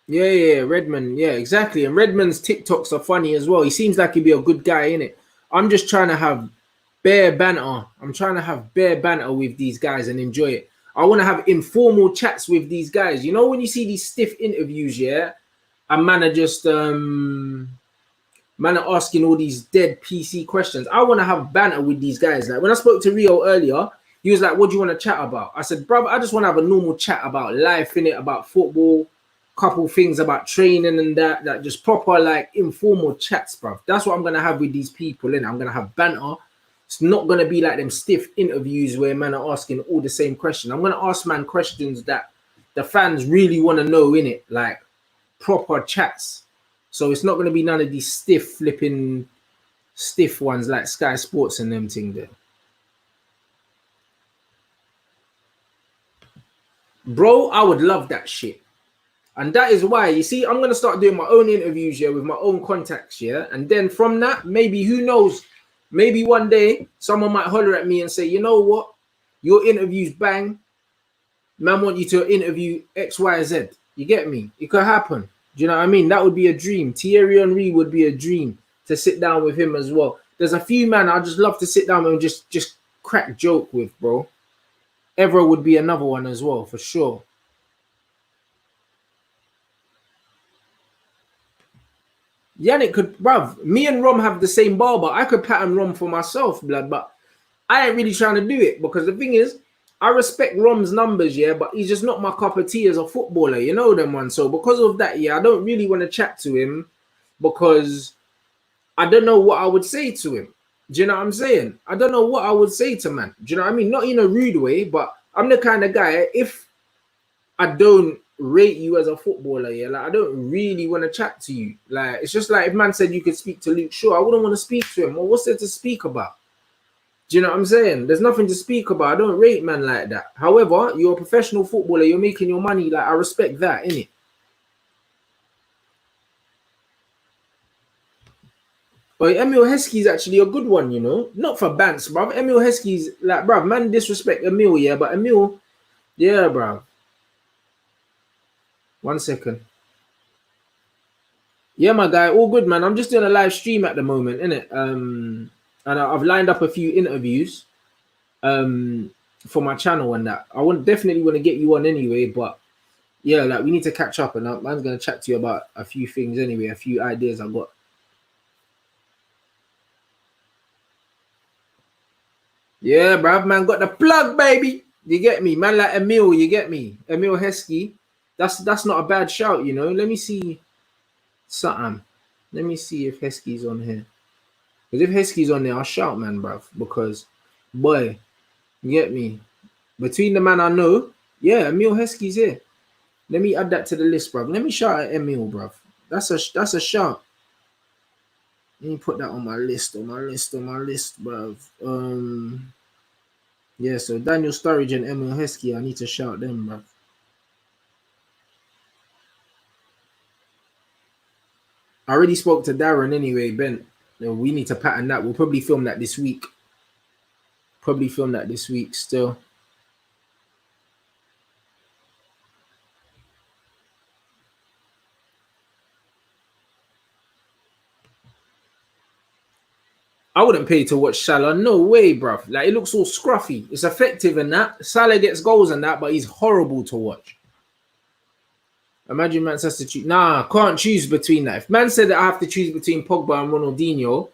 Yeah, Redmond. Yeah, exactly. And Redmond's TikToks are funny as well. He seems like he'd be a good guy, innit? I'm just trying to have bare banter. I'm trying to have bare banter with these guys and enjoy it. I want to have informal chats with these guys. You know, when you see these stiff interviews, yeah, and man are just man are asking all these dead PC questions. I want to have banter with these guys. Like when I spoke to Rio earlier, he was like, "What do you want to chat about?" I said, "Brother, I just want to have a normal chat about life, in it, about football, couple things about training and that just proper like informal chats, bro. That's what I'm gonna have with these people, and I'm gonna have banter. It's not gonna be like them stiff interviews where man are asking all the same question. I'm gonna ask man questions that the fans really want to know, in it, like proper chats. So it's not going to be none of these stiff ones like Sky Sports and them thing there. Bro, I would love that shit. And that is why, you see, I'm going to start doing my own interviews here with my own contacts here. And then from that, maybe, who knows, maybe one day someone might holler at me and say, you know what? Your interviews bang. Man, want you to interview X, Y, Z. You get me? It could happen. Do you know what I mean? That would be a dream. Thierry Henry would be a dream to sit down with him as well. There's a few man I just love to sit down and just crack joke with, bro. Evra would be another one as well, for sure. Yannick could, bruv, me and Rom have the same barber. I could pattern Rom for myself, blood, but I ain't really trying to do it because the thing is, I respect Rom's numbers, yeah, but he's just not my cup of tea as a footballer, you know them one. So because of that, yeah, I don't really want to chat to him because I don't know what I would say to him. Do you know what I'm saying? I don't know what I would say to man. Do you know what I mean? Not in a rude way, but I'm the kind of guy, if I don't rate you as a footballer, yeah, like I don't really want to chat to you. Like it's just like if man said you could speak to Luke Shaw, I wouldn't want to speak to him. Well, what's there to speak about? Do you know what I'm saying? There's nothing to speak about. I don't rate man like that. However, you're a professional footballer, you're making your money, like I respect that, innit? But Emil Heskey's actually a good one, you know. Not for Bants, bruv. Emil Heskey's like, bruv, man disrespect Emil, yeah, but Emil, yeah, bruv. 1 second. Yeah, my guy, all good, man. I'm just doing a live stream at the moment, innit? And I've lined up a few interviews for my channel and that. I want definitely want to get you on anyway, but yeah, like we need to catch up, and man's gonna chat to you about a few things anyway, a few ideas I got. Yeah, bruv, man, got the plug, baby. You get me, man. Like Emil, you get me, Emil Heskey. That's not a bad shout, you know. Let me see something. Let me see if Heskey's on here. Because if Heskey's on there, I'll shout, man, bruv. Because, boy, you get me. Between the man I know, yeah, Emil Heskey's here. Let me add that to the list, bruv. Let me shout at Emil, bruv. That's a shout. Let me put that on my list, bruv. Yeah, so Daniel Sturridge and Emil Heskey, I need to shout them, bruv. I already spoke to Darren anyway, Ben. We need to pattern that. We'll probably film that this week. Still. I wouldn't pay to watch Salah. No way, bruv. Like, it looks all scruffy. It's effective in that. Salah gets goals and that, but he's horrible to watch. Imagine man has to choose. Nah, can't choose between that. If man said that I have to choose between Pogba and Ronaldinho,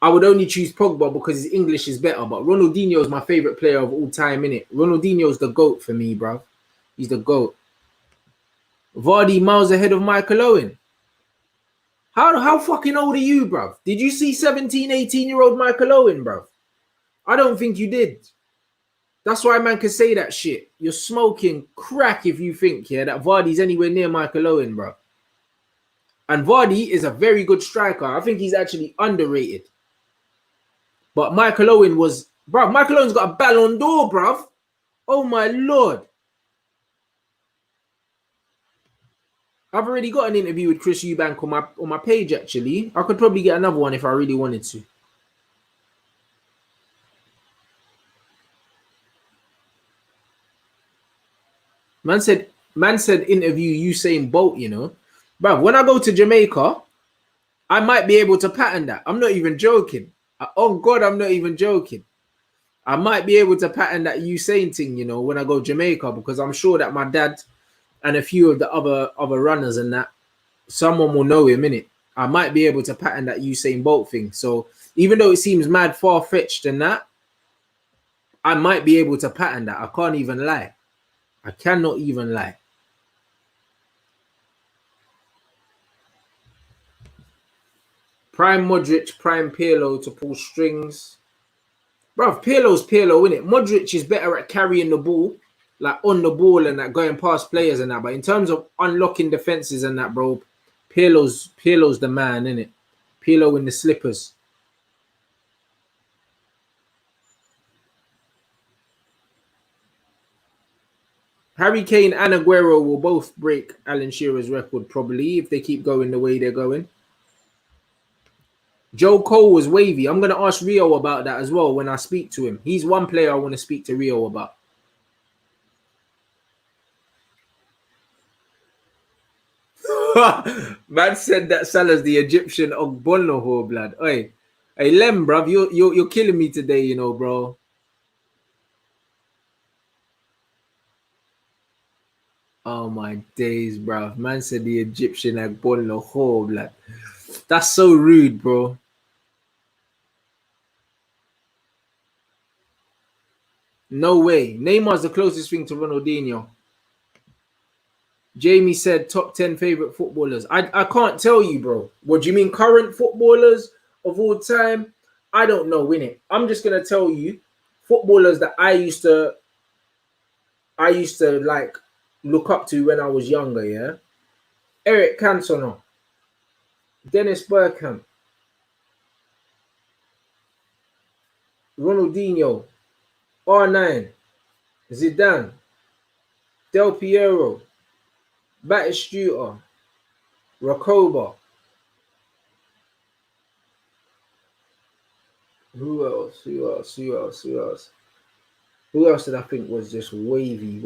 I would only choose Pogba because his English is better. But Ronaldinho is my favorite player of all time, innit? Ronaldinho's the GOAT for me, bruv. He's the GOAT. Vardy miles ahead of Michael Owen. How fucking old are you, bruv? Did you see 17, 18-year-old Michael Owen, bruv? I don't think you did. That's why man can say that shit. You're smoking crack if you think, yeah, that Vardy's anywhere near Michael Owen, bruv. And Vardy is a very good striker. I think he's actually underrated. But Michael Owen was, bruv, Michael Owen's got a Ballon d'Or, bruv. Oh my Lord. I've already got an interview with Chris Eubank on my page, actually. I could probably get another one if I really wanted to. Man said interview Usain Bolt, you know. Bruv, when I go to Jamaica, I might be able to pattern that. I'm not even joking. Oh God, I'm not even joking. I might be able to pattern that Usain thing, you know, when I go to Jamaica, because I'm sure that my dad and a few of the other runners and that, someone will know him, innit? I might be able to pattern that Usain Bolt thing. So even though it seems mad far-fetched and that, I might be able to pattern that. I can't even lie. I cannot even lie. Prime Modric, prime Pirlo to pull strings. Bruv, Pirlo's Pirlo, innit? Modric is better at carrying the ball, like on the ball and that, going past players and that. But in terms of unlocking defenses and that, bro, Pirlo's the man, innit? Pirlo in the slippers. Harry Kane and Aguero will both break Alan Shearer's record, probably, if they keep going the way they're going. Joe Cole was wavy. I'm going to ask Rio about that as well when I speak to him. He's one player I want to speak to Rio about. Man said that Salah's the Egyptian Ogbonoho, blood. Hey, Lem, bruv, you're killing me today, you know, bro. Oh my days, bruv. Man said the Egyptian Ogbonoho, blood. That's so rude, bro. No way. Neymar's the closest thing to Ronaldinho. Jamie said top 10 favorite footballers. I can't tell you, bro. What do you mean, current footballers of all time? I don't know, innit? I'm just gonna tell you footballers that I used to like look up to when I was younger, yeah. Eric Cantona, Dennis Bergkamp, Ronaldinho, R9, Zidane, Del Piero, Batistuta, Rakoba. Who else did I think was just wavy?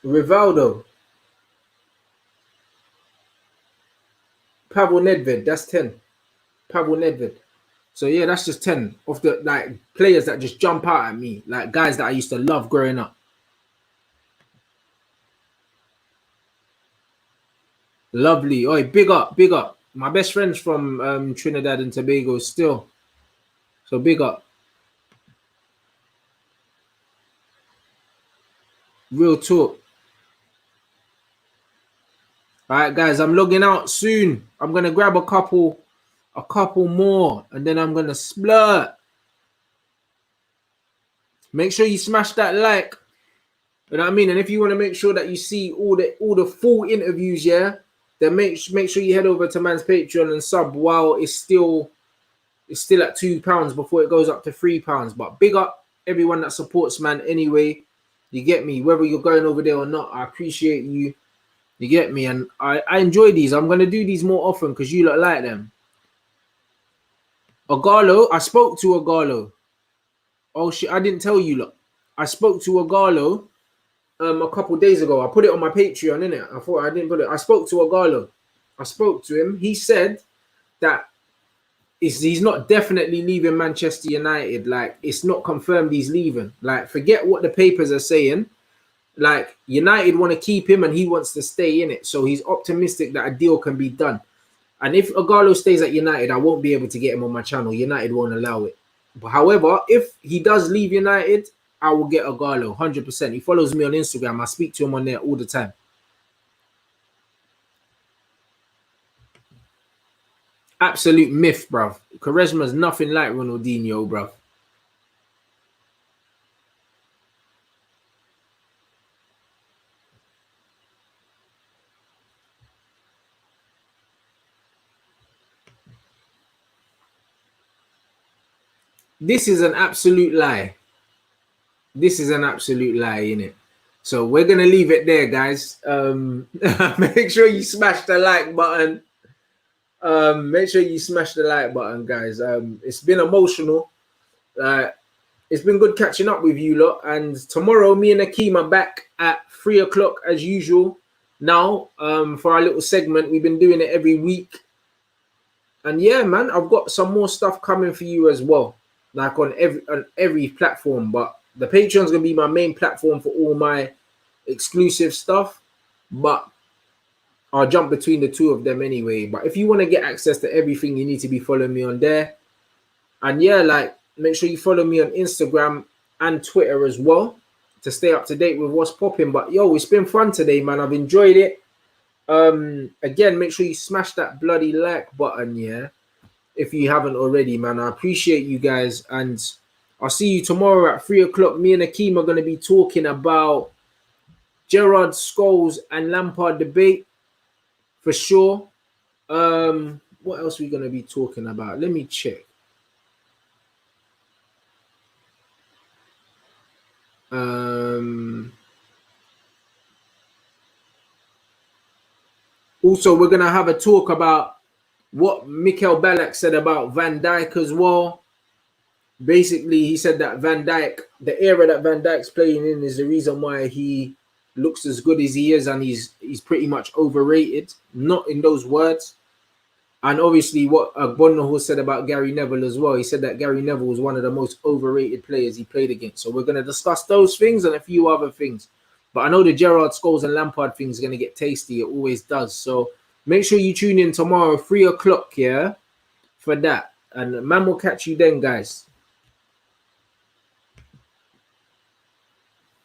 Rivaldo. Pavel Nedved, that's 10. Pavel Nedved. So yeah, that's just 10 of the like players that just jump out at me, like guys that I used to love growing up. Lovely. Oh, big up. My best friend's from Trinidad and Tobago still. So big up. Real talk. All right, guys, I'm logging out soon. I'm gonna grab a couple more, and then I'm gonna splurt. Make sure you smash that like. You know what I mean? And if you want to make sure that you see all the full interviews, yeah, then make sure you head over to man's Patreon and sub while it's still at £2 before it goes up to £3. But big up everyone that supports man anyway. You get me? Whether you're going over there or not, I appreciate you. You get me? And I enjoy these. I'm gonna do these more often because you lot like them. Ogalo, I spoke to Ogalo. Oh shit, I didn't tell you lot. I spoke to Ogalo a couple days ago. I put it on my Patreon, innit? I thought I didn't put it. I spoke to Ogalo. I spoke to him. He said that he's not definitely leaving Manchester United. Like, it's not confirmed he's leaving. Like, forget what the papers are saying. Like, United want to keep him and he wants to stay in it. So he's optimistic that a deal can be done. And if Ogalo stays at United, I won't be able to get him on my channel. United won't allow it. But however, if he does leave United, I will get Agallo 100%. He follows me on Instagram. I speak to him on there all the time. Absolute myth, bruv. Quaresma's nothing like Ronaldinho, bruv. This is an absolute lie. This is an absolute lie, innit? So we're gonna leave it there, guys. Make sure you smash the like button. Make sure you smash the like button, guys. It's been emotional. It's been good catching up with you lot. And tomorrow, me and Akeem are back at 3 o'clock as usual. Now, for our little segment, we've been doing it every week. And yeah, man, I've got some more stuff coming for you as well, like on every platform. But the Patreon's gonna be my main platform for all my exclusive stuff. But I'll jump between the two of them anyway. But if you want to get access to everything, you need to be following me on there. And yeah, like, make sure you follow me on Instagram and Twitter as well to stay up to date with what's popping. But yo, it's been fun today, man. I've enjoyed it. Again, make sure you smash that bloody like button, yeah, if you haven't already, man. I appreciate you guys, and I'll see you tomorrow at 3 o'clock. Me and Akeem are going to be talking about Gerrard, Scholes, and Lampard debate for sure. What else are we going to be talking about? Let me check. Also, we're going to have a talk about what Mikel Ballack said about Van Dijk as well. Basically, he said that Van Dijk, the era that Van Dijk's playing in, is the reason why he looks as good as he is, and he's pretty much overrated. Not in those words. And obviously, what Bonno said about Gary Neville as well. He said that Gary Neville was one of the most overrated players he played against. So we're going to discuss those things and a few other things. But I know the Gerrard, Scholes, and Lampard thing is going to get tasty. It always does. So make sure you tune in tomorrow, 3 o'clock, yeah, for that. And man, will catch you then, guys.